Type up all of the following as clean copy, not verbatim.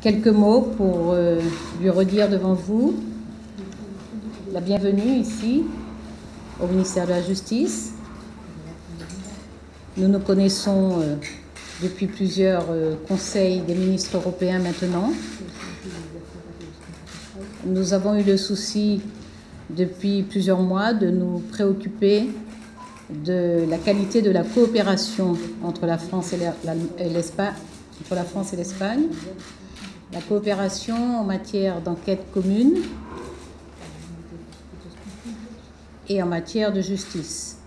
Quelques mots pour lui redire devant vous la bienvenue ici au ministère de la Justice. Nous nous connaissons depuis plusieurs conseils des ministres européens maintenant. Nous avons eu le souci depuis plusieurs mois de nous préoccuper de la qualité de la coopération entre la France et l'Espagne, la coopération en matière d'enquête commune et en matière de justice.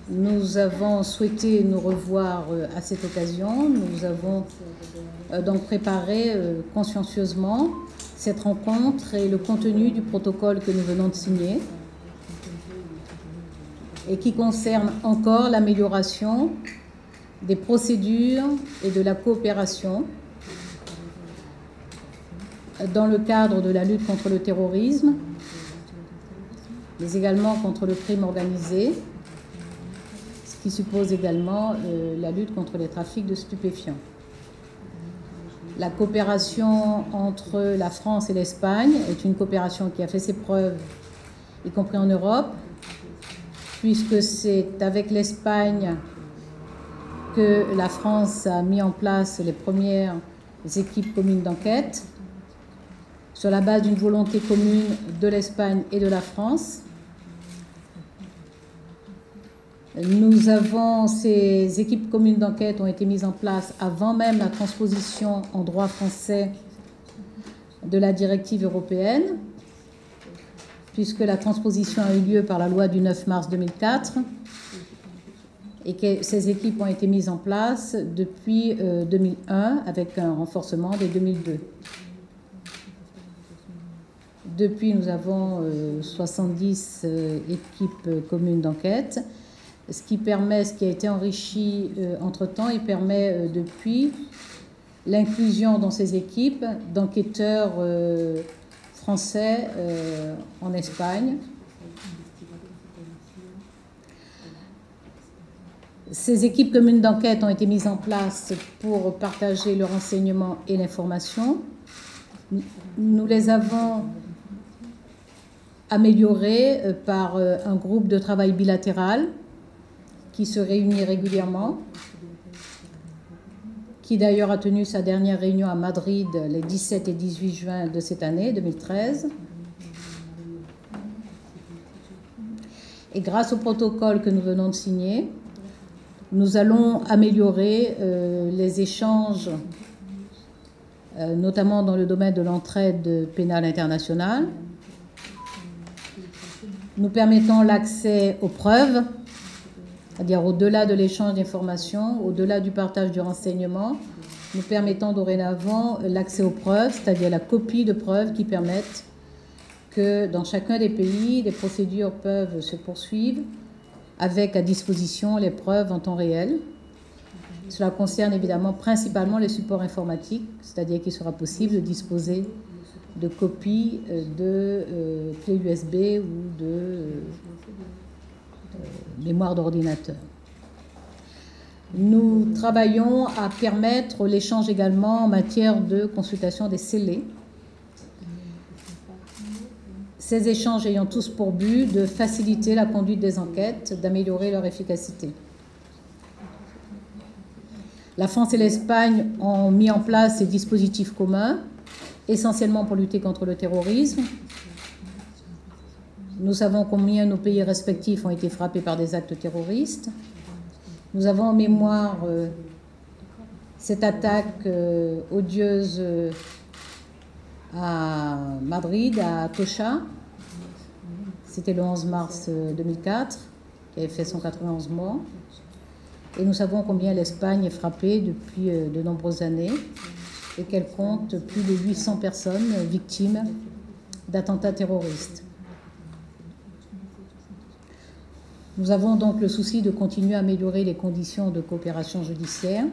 Nous avons souhaité nous revoir à cette occasion. Nous avons donc préparé consciencieusement cette rencontre et le contenu du protocole que nous venons de signer et qui concerne encore l'amélioration des procédures et de la coopération dans le cadre de la lutte contre le terrorisme, mais également contre le crime organisé, ce qui suppose également la lutte contre les trafics de stupéfiants. La coopération entre la France et l'Espagne est une coopération qui a fait ses preuves, y compris en Europe, puisque c'est avec l'Espagne que la France a mis en place les premières équipes communes d'enquête sur la base d'une volonté commune de l'Espagne et de la France. Ces équipes communes d'enquête ont été mises en place avant même la transposition en droit français de la directive européenne, puisque la transposition a eu lieu par la loi du 9 mars 2004 et que ces équipes ont été mises en place depuis 2001 avec un renforcement dès 2002. Depuis, nous avons 70 équipes communes d'enquête, ce qui a été enrichi entre-temps et permet depuis l'inclusion dans ces équipes d'enquêteurs français en Espagne. Ces équipes communes d'enquête ont été mises en place pour partager le renseignement et l'information. Nous les avons améliorées par un groupe de travail bilatéral qui se réunit régulièrement, qui d'ailleurs a tenu sa dernière réunion à Madrid les 17 et 18 juin de cette année, 2013. Et grâce au protocole que nous venons de signer, nous allons améliorer les échanges, notamment dans le domaine de l'entraide pénale internationale, nous permettant l'accès aux preuves, c'est-à-dire au-delà de l'échange d'informations, au-delà du partage du renseignement, nous permettons dorénavant l'accès aux preuves, c'est-à-dire la copie de preuves qui permettent que dans chacun des pays, les procédures peuvent se poursuivre avec à disposition les preuves en temps réel. Cela concerne évidemment principalement les supports informatiques, c'est-à-dire qu'il sera possible de disposer de copies de clés USB ou de mémoire d'ordinateur. Nous travaillons à permettre l'échange également en matière de consultation des scellés. Ces échanges ayant tous pour but de faciliter la conduite des enquêtes, d'améliorer leur efficacité. La France et l'Espagne ont mis en place ces dispositifs communs, essentiellement pour lutter contre le terrorisme. Nous savons combien nos pays respectifs ont été frappés par des actes terroristes. Nous avons en mémoire cette attaque odieuse à Madrid, à Atocha. C'était le 11 mars 2004, qui avait fait 191 morts. Et nous savons combien l'Espagne est frappée depuis de nombreuses années et qu'elle compte plus de 800 personnes victimes d'attentats terroristes. Nous avons donc le souci de continuer à améliorer les conditions de coopération judiciaire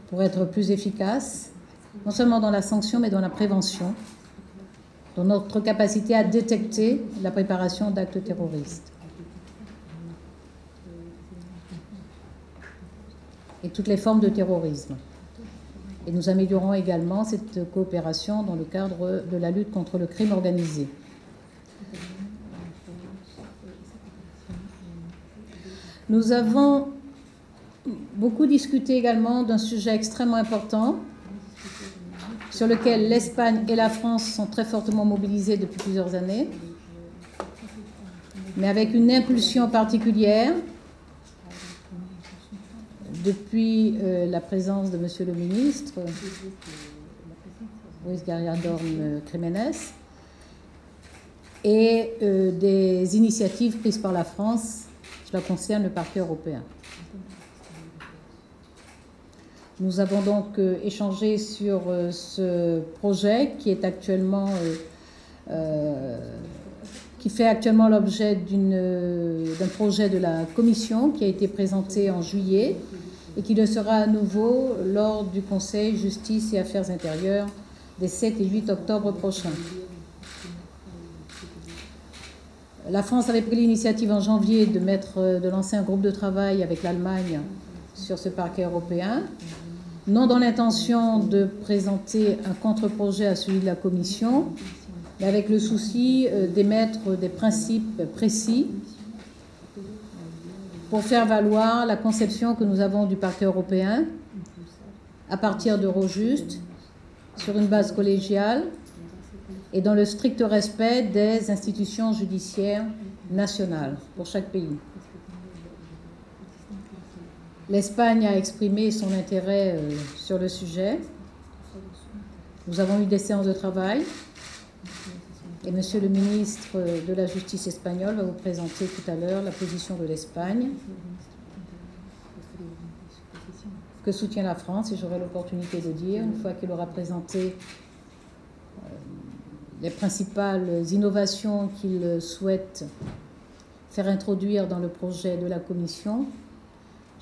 pour être plus efficaces, non seulement dans la sanction, mais dans la prévention, dans notre capacité à détecter la préparation d'actes terroristes. Et toutes les formes de terrorisme. Et nous améliorons également cette coopération dans le cadre de la lutte contre le crime organisé. Nous avons beaucoup discuté également d'un sujet extrêmement important sur lequel l'Espagne et la France sont très fortement mobilisées depuis plusieurs années, mais avec une impulsion particulière depuis la présence de Monsieur le ministre Ruiz Gallardón Jiménez et des initiatives prises par la France. Cela concerne le parquet européen. Nous avons donc échangé sur ce projet qui est actuellement, qui fait actuellement l'objet d'un projet de la Commission qui a été présenté en juillet et qui le sera à nouveau lors du Conseil Justice et Affaires intérieures des 7 et 8 octobre prochains. La France avait pris l'initiative en janvier de lancer un groupe de travail avec l'Allemagne sur ce parquet européen, non dans l'intention de présenter un contre-projet à celui de la Commission, mais avec le souci d'émettre des principes précis pour faire valoir la conception que nous avons du parquet européen à partir d'Eurojust, sur une base collégiale et dans le strict respect des institutions judiciaires nationales pour chaque pays. L'Espagne a exprimé son intérêt sur le sujet. Nous avons eu des séances de travail et Monsieur le ministre de la Justice espagnol va vous présenter tout à l'heure la position de l'Espagne que soutient la France, et j'aurai l'opportunité de dire, une fois qu'il aura présenté les principales innovations qu'il souhaite faire introduire dans le projet de la Commission,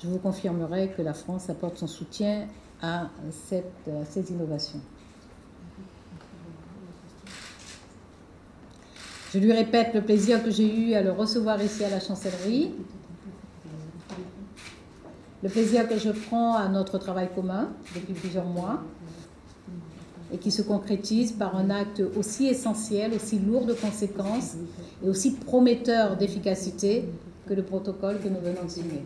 je vous confirmerai que la France apporte son soutien à ces innovations. Je lui répète le plaisir que j'ai eu à le recevoir ici à la Chancellerie, le plaisir que je prends à notre travail commun depuis plusieurs mois et qui se concrétise par un acte aussi essentiel, aussi lourd de conséquences et aussi prometteur d'efficacité que le protocole que nous venons de signer.